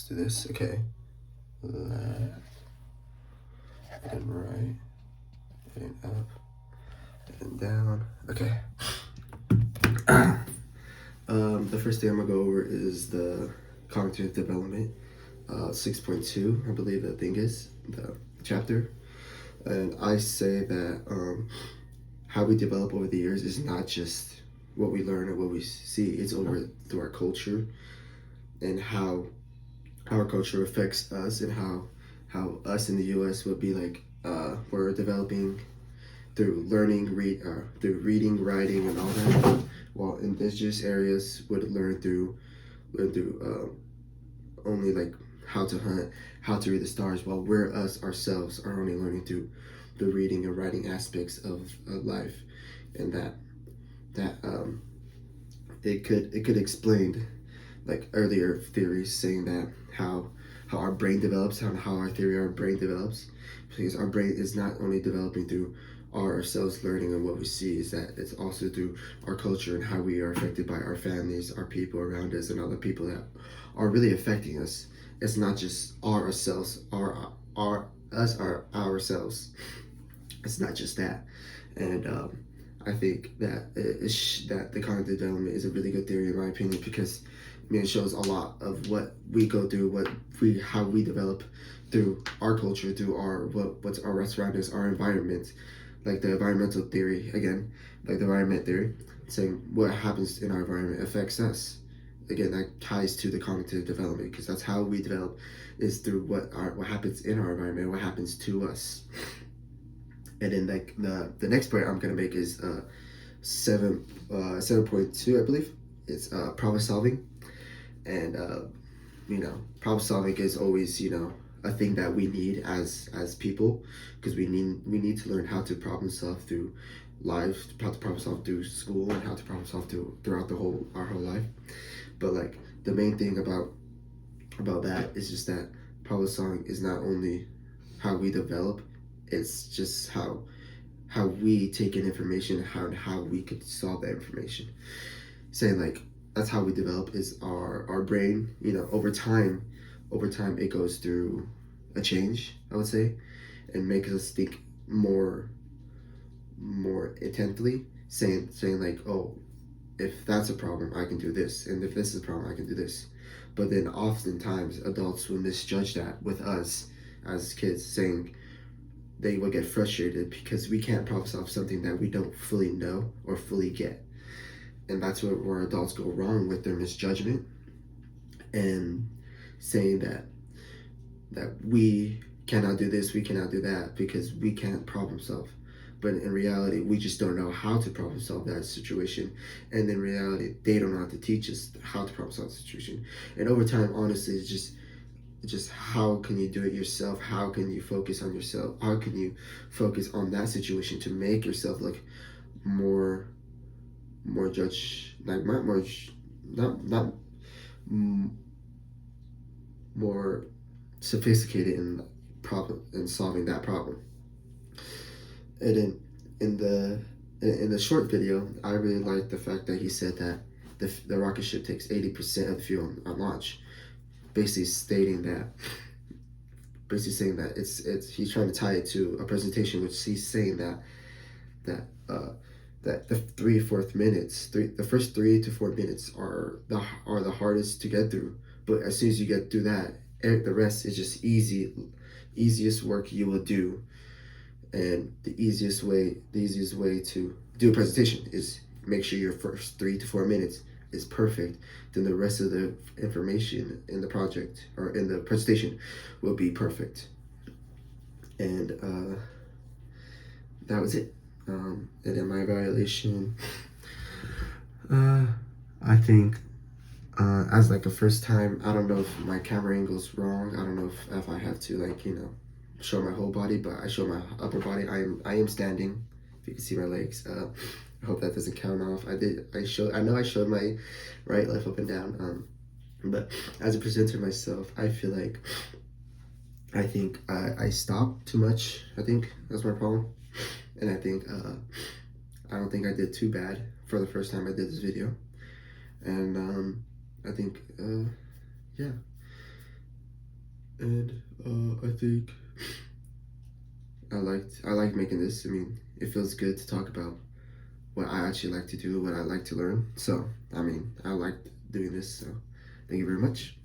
do this. Okay. Left and right and up and down. Okay. The first thing I'm gonna go over is the cognitive development, 6.2, I believe that thing is the chapter. And I say that how we develop over the years is not just what we learn or what we see, it's over through our culture and how our culture affects us, and how us in the US would be like, we're developing through through reading, writing, and all that, while indigenous areas would learn through only like how to hunt, how to read the stars, while we're us ourselves are only learning through the reading and writing aspects of life. And that it could explain like earlier theories saying that how our brain develops, how our brain develops, because our brain is not only developing through ourselves learning and what we see, is that it's also through our culture and how we are affected by our families, our people around us, and other people that are really affecting us. It's not just ourselves, ourselves. It's not just that. And I think that that the cognitive development is a really good theory in my opinion, because it shows a lot of what we go through, how we develop through our culture, through what's our surroundings, our environment, like the environmental theory again, like the environment theory, saying what happens in our environment affects us. Again, that ties to the cognitive development, because that's how we develop, is through what happens in our environment, what happens to us. And then like the next point I'm gonna make is 7.2, I believe. It's problem solving. And problem solving is always a thing that we need as people, because we need to learn how to problem solve through life, how to problem solve through school, and how to problem solve throughout our whole life. But like the main thing about that is just that problem solving is not only how we develop, it's just how we take in information, how we could solve that information. Saying like that's how we develop, is our brain. Over time it goes through a change, I would say, and makes us think more intently, saying like, oh, if that's a problem, I can do this, and if this is a problem, I can do this. But then oftentimes adults will misjudge that with us as kids, saying they will get frustrated because we can't problem solve something that we don't fully know or fully get. And that's where adults go wrong with their misjudgment, and saying that we cannot do this, we cannot do that, because we can't problem solve. But in reality, we just don't know how to problem solve that situation. And in reality, they don't know how to teach us how to problem solve the situation. And over time, honestly, it's just how can you do it yourself? How can you focus on yourself? How can you focus on that situation to make yourself look more judge, like not more sophisticated in solving that problem. And then in the short video, I really liked the fact that he said that the rocket ship takes 80% of the fuel on launch, basically saying that it's he's trying to tie it to a presentation, which he's saying that that the first 3 to 4 minutes are the hardest to get through. But as soon as you get through that, the rest is just easiest work you will do. And the easiest way to do a presentation is make sure your first 3 to 4 minutes is perfect. Then the rest of the information in the project or in the presentation will be perfect. And that was it. And then my evaluation, I think, as like a first time, I don't know if my camera angle's wrong. I don't know if I have to show my whole body, but I show my upper body. I am standing. If you can see my legs. I hope that doesn't count off. I know I showed my right, left, up and down. But as a presenter myself, I feel like I think I stop too much. I think that's my problem. And I think I don't think I did too bad for the first time I did this video. And I think yeah, and I think I like making this. I mean, it feels good to talk about what I actually like to do, what I like to learn. So I mean, I like doing this. So thank you very much.